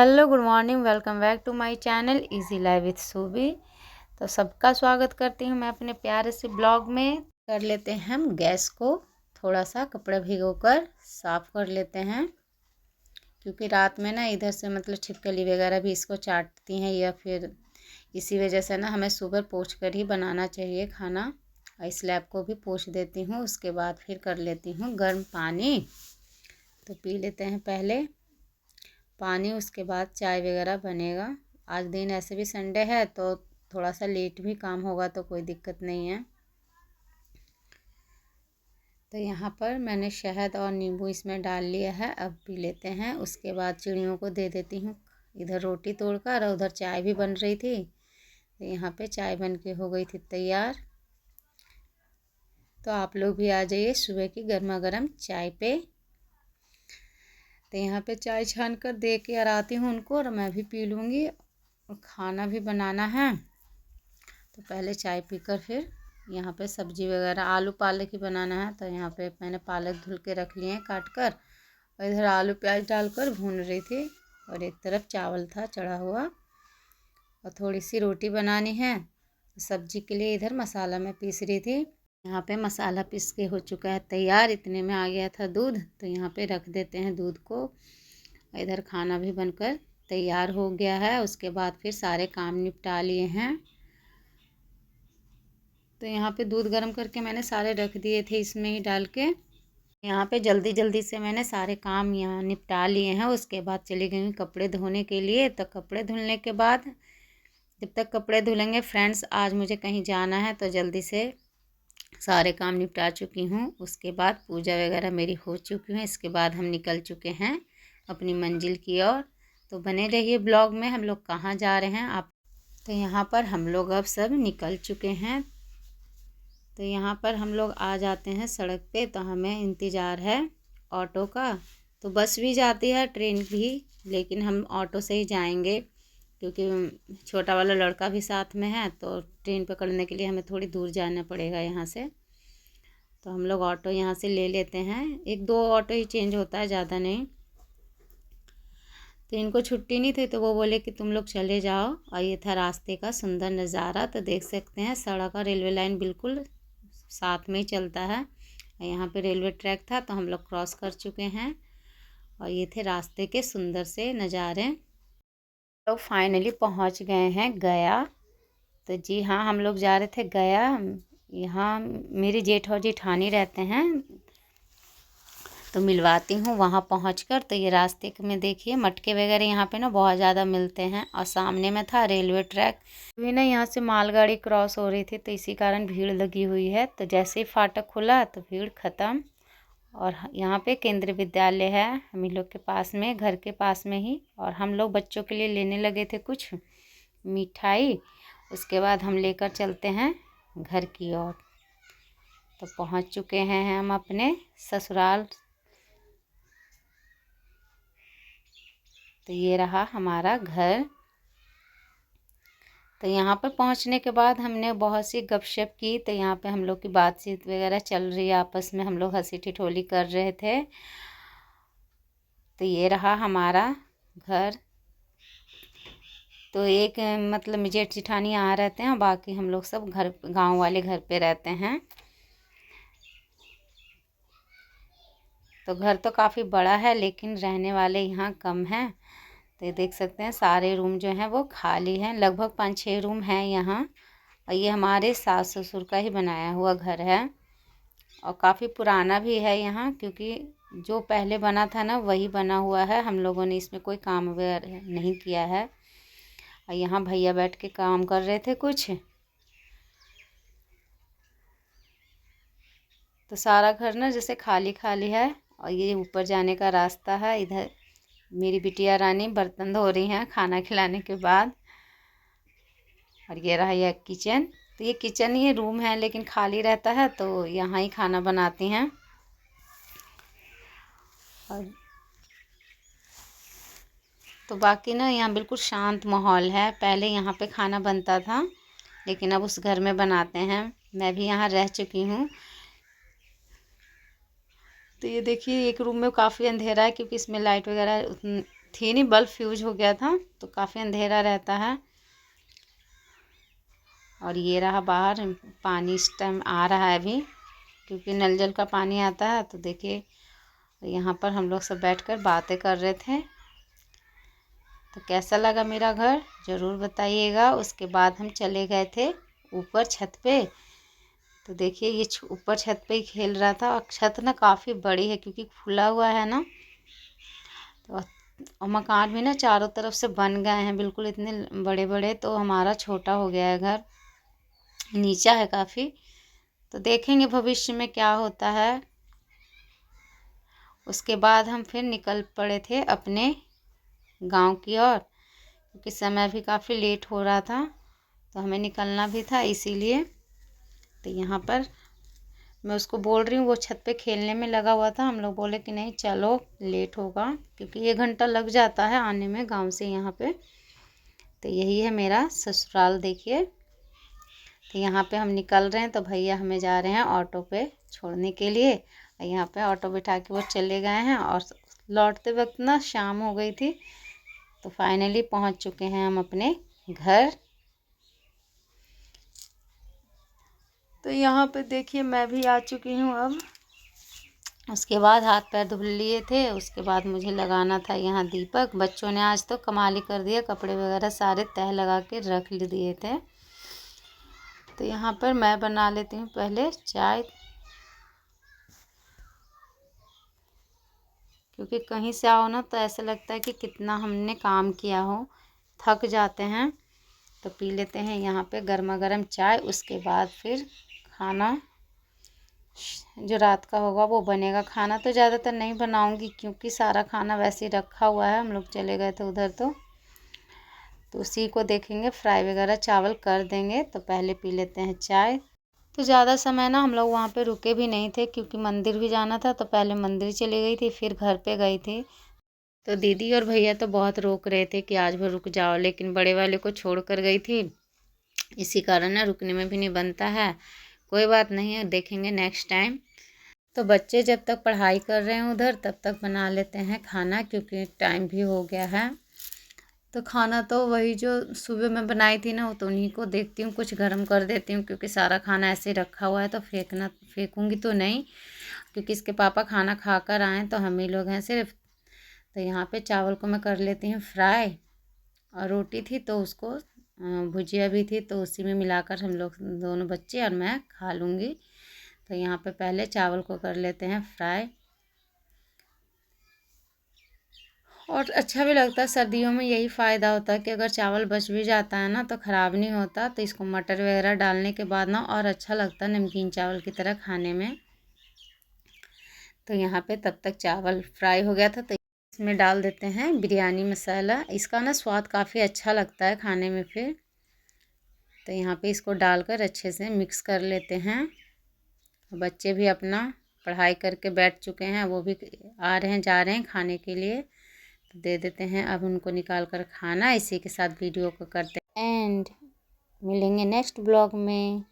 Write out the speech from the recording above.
Hello good morning, welcome back to my channel easy life with Subi. तो सबका स्वागत करती हूँ मैं अपने प्यारे से ब्लॉग में। कर लेते हैं हम गैस को थोड़ा सा कपड़ा भिगोकर साफ़ कर लेते हैं, क्योंकि रात में ना इधर से छिपकली वगैरह भी इसको चाटती हैं, या फिर इसी वजह से ना हमें सुबह पोंछ कर ही बनाना चाहिए खाना। इस स्लैब को भी पोंछ देती हूँ, उसके बाद फिर कर लेती हूँ गर्म पानी। तो पी लेते हैं पहले पानी, उसके बाद चाय वगैरह बनेगा। आज दिन ऐसे भी संडे है तो थोड़ा सा लेट भी काम होगा, तो कोई दिक्कत नहीं है। तो यहाँ पर मैंने शहद और नींबू इसमें डाल लिया है, अब पी लेते हैं। उसके बाद चिड़ियों को दे देती हूँ, इधर रोटी तोड़कर और उधर चाय भी बन रही थी। तो यहाँ पे चाय बन के हो गई थी तैयार। तो आप लोग भी आ जाइए सुबह की गर्मा गर्म चाय पे। तो यहाँ पे चाय छान कर दे के आती हूँ उनको, और मैं भी पी लूँगी। और खाना भी बनाना है, तो पहले चाय पीकर फिर यहाँ पे सब्जी वगैरह आलू पालक ही बनाना है। तो यहाँ पे मैंने पालक धुल के रख लिए हैं काट कर, और इधर आलू प्याज डालकर भून रही थी, और एक तरफ चावल था चढ़ा हुआ, और थोड़ी सी रोटी बनानी है। सब्जी के लिए इधर मसाला मैं पीस रही थी। यहाँ पे मसाला पीस के हो चुका है तैयार। इतने में आ गया था दूध, तो यहाँ पे रख देते हैं दूध को। इधर खाना भी बनकर तैयार हो गया है। उसके बाद फिर सारे काम निपटा लिए हैं। तो यहाँ पे दूध गर्म करके मैंने सारे रख दिए थे इसमें ही डाल के। यहाँ पे जल्दी जल्दी से मैंने सारे काम यहाँ निपटा लिए हैं। उसके बाद चली गई कपड़े धोने के लिए। तो कपड़े धुलने के बाद, जब तक कपड़े धुलेंगे फ्रेंड्स, आज मुझे कहीं जाना है, तो जल्दी से सारे काम निपटा चुकी हूँ। उसके बाद पूजा वगैरह मेरी हो चुकी है। इसके बाद हम निकल चुके हैं अपनी मंजिल की ओर। तो बने रहिए ब्लॉग में, हम लोग कहाँ जा रहे हैं आप। तो यहाँ पर हम लोग अब सब निकल चुके हैं। तो यहाँ पर हम लोग आ जाते हैं सड़क पे। तो हमें इंतज़ार है ऑटो का। तो बस भी जाती है, ट्रेन भी, लेकिन हम ऑटो से ही जाएंगे, क्योंकि छोटा वाला लड़का भी साथ में है। तो ट्रेन पकड़ने के लिए हमें थोड़ी दूर जाना पड़ेगा यहाँ से। तो हम लोग ऑटो यहाँ से ले लेते हैं। एक दो ऑटो ही चेंज होता है, ज़्यादा नहीं। तो इनको छुट्टी नहीं थी, तो वो बोले कि तुम लोग चले जाओ। और ये था रास्ते का सुंदर नज़ारा। तो देख सकते हैं सड़क और रेलवे लाइन बिल्कुल साथ में ही चलता है। यहाँ पे रेलवे ट्रैक था, तो हम लोग क्रॉस कर चुके हैं। और ये थे रास्ते के सुंदर से नज़ारे। तो फाइनली पहुंच गए हैं गया। तो जी हाँ, हम लोग जा रहे थे गया। यहाँ मेरी जेठ और जेठानी रहते हैं, तो मिलवाती हूँ वहाँ पहुँचकर। तो ये रास्ते में देखिए मटके वगैरह यहाँ पे ना बहुत ज़्यादा मिलते हैं। और सामने में था रेलवे ट्रैक। अभी ना यहाँ से मालगाड़ी क्रॉस हो रही थी, तो इसी कारण भीड़ लगी हुई है। तो जैसे ही फाटक खुला तो भीड़ ख़त्म। और यहाँ पे केंद्रीय विद्यालय है हम लोग के पास में, घर के पास में ही। और हम लोग बच्चों के लिए लेने लगे थे कुछ मिठाई। उसके बाद हम लेकर चलते हैं घर की ओर। तो पहुँच चुके हैं हम अपने ससुराल। तो ये रहा हमारा घर। तो यहाँ पर पहुँचने के बाद हमने बहुत सी गपशप की। तो यहाँ पे हम लोग की बातचीत वगैरह चल रही है, आपस में हम लोग हंसी ठिठोली कर रहे थे। तो ये रहा हमारा घर। तो एक जेठ जेठानी यहाँ रहते हैं, बाकी हम लोग सब घर गांव वाले घर पे रहते हैं। तो घर तो काफ़ी बड़ा है, लेकिन रहने वाले यहाँ कम हैं। तो ये देख सकते हैं सारे रूम जो हैं वो खाली हैं। लगभग 5-6 रूम हैं यहाँ। और ये हमारे सास ससुर का ही बनाया हुआ घर है, और काफ़ी पुराना भी है यहाँ, क्योंकि जो पहले बना था ना वही बना हुआ है। हम लोगों ने इसमें कोई काम वगैरह नहीं किया है। और यहाँ भैया बैठ के काम कर रहे थे कुछ। तो सारा घर ना जैसे खाली खाली है। और ये ऊपर जाने का रास्ता है। इधर मेरी बिटिया रानी बर्तन धो रही हैं खाना खिलाने के बाद। और ये रहा यह किचन। तो ये किचन ही रूम है, लेकिन खाली रहता है, तो यहाँ ही खाना बनाती हैं। और तो बाकी ना यहाँ बिल्कुल शांत माहौल है। पहले यहाँ पे खाना बनता था, लेकिन अब उस घर में बनाते हैं। मैं भी यहाँ रह चुकी हूँ। तो ये देखिए एक रूम में काफ़ी अंधेरा है, क्योंकि इसमें लाइट वगैरह थी नहीं, बल्ब फ्यूज हो गया था तो काफ़ी अंधेरा रहता है। और ये रहा बाहर पानी, इस टाइम आ रहा है अभी, क्योंकि नल जल का पानी आता है। तो देखिए यहाँ पर हम लोग सब बैठकर बातें कर रहे थे। तो कैसा लगा मेरा घर ज़रूर बताइएगा। उसके बाद हम चले गए थे ऊपर छत पे। तो देखिए ये ऊपर छत पे ही खेल रहा था। और छत ना काफ़ी बड़ी है क्योंकि खुला हुआ है ना, तो और मकान भी ना चारों तरफ से बन गए हैं बिल्कुल इतने बड़े बड़े। तो हमारा छोटा हो गया है घर, नीचा है काफ़ी। तो देखेंगे भविष्य में क्या होता है। उसके बाद हम फिर निकल पड़े थे अपने गांव की ओर, क्योंकि समय भी काफ़ी लेट हो रहा था तो हमें निकलना भी था इसीलिए। तो यहाँ पर मैं उसको बोल रही हूँ, वो छत पे खेलने में लगा हुआ था। हम लोग बोले कि नहीं चलो लेट होगा, क्योंकि 1 घंटा लग जाता है आने में गांव से यहाँ पे। तो यही है मेरा ससुराल देखिए। तो यहाँ पे हम निकल रहे हैं तो भैया हमें जा रहे हैं ऑटो पे छोड़ने के लिए। यहाँ पे ऑटो बिठा के वो चले गए हैं और लौटते वक्त ना शाम हो गई थी। तो फाइनली पहुँच चुके हैं हम अपने घर। तो यहाँ पे देखिए मैं भी आ चुकी हूँ अब। उसके बाद हाथ पैर धुल लिए थे। उसके बाद मुझे लगाना था यहाँ दीपक। बच्चों ने आज तो कमाल ही कर दिया, कपड़े वगैरह सारे तह लगा के रख दिए थे। तो यहाँ पर मैं बना लेती हूँ पहले चाय, क्योंकि कहीं से आओ ना तो ऐसा लगता है कि कितना हमने काम किया हो, थक जाते हैं। तो पी लेते हैं यहाँ पे गर्मा गर्म चाय। उसके बाद फिर खाना जो रात का होगा वो बनेगा। खाना तो ज़्यादातर नहीं बनाऊंगी क्योंकि सारा खाना वैसे ही रखा हुआ है, हम लोग चले गए थे उधर। तो उसी को देखेंगे, फ्राई वगैरह चावल कर देंगे। तो पहले पी लेते हैं चाय। तो ज़्यादा समय ना हम लोग वहाँ पे रुके भी नहीं थे क्योंकि मंदिर भी जाना था। तो पहले मंदिर चली गई थी, फिर घर पे गई थी। तो दीदी और भैया तो बहुत रोक रहे थे कि आज भर रुक जाओ, लेकिन बड़े वाले को छोड़ कर गई थी, इसी कारण ना रुकने में भी नहीं बनता है। कोई बात नहीं है, देखेंगे नेक्स्ट टाइम। तो बच्चे जब तक पढ़ाई कर रहे हैं उधर, तब तक बना लेते हैं खाना, क्योंकि टाइम भी हो गया है। तो खाना तो वही जो सुबह मैं बनाई थी ना, वो तो उन्हीं को देखती हूँ कुछ गर्म कर देती हूँ, क्योंकि सारा खाना ऐसे रखा हुआ है तो फेंकूँगी तो नहीं, क्योंकि इसके पापा खाना खा कर आएँ तो हम ही लोग हैं सिर्फ। तो यहाँ पे चावल को मैं कर लेती हूँ फ्राई, और रोटी थी तो उसको भुजिया भी थी तो उसी में मिलाकर हम लोग दोनों बच्चे और मैं खा लूँगी। तो यहाँ पे पहले चावल को कर लेते हैं फ्राई। और अच्छा भी लगता है, सर्दियों में यही फ़ायदा होता है कि अगर चावल बच भी जाता है ना तो ख़राब नहीं होता। तो इसको मटर वगैरह डालने के बाद ना और अच्छा लगता है नमकीन चावल की तरह खाने में। तो यहाँ पे तब तक चावल फ्राई हो गया था, तो इसमें डाल देते हैं बिरयानी मसाला। इसका ना स्वाद काफ़ी अच्छा लगता है खाने में फिर। तो यहाँ पे इसको डालकर अच्छे से मिक्स कर लेते हैं। बच्चे भी अपना पढ़ाई करके बैठ चुके हैं, वो भी आ रहे हैं जा रहे हैं खाने के लिए। तो दे देते हैं अब उनको निकाल कर खाना। इसी के साथ वीडियो को करते हैं एंड। मिलेंगे नेक्स्ट ब्लॉग में।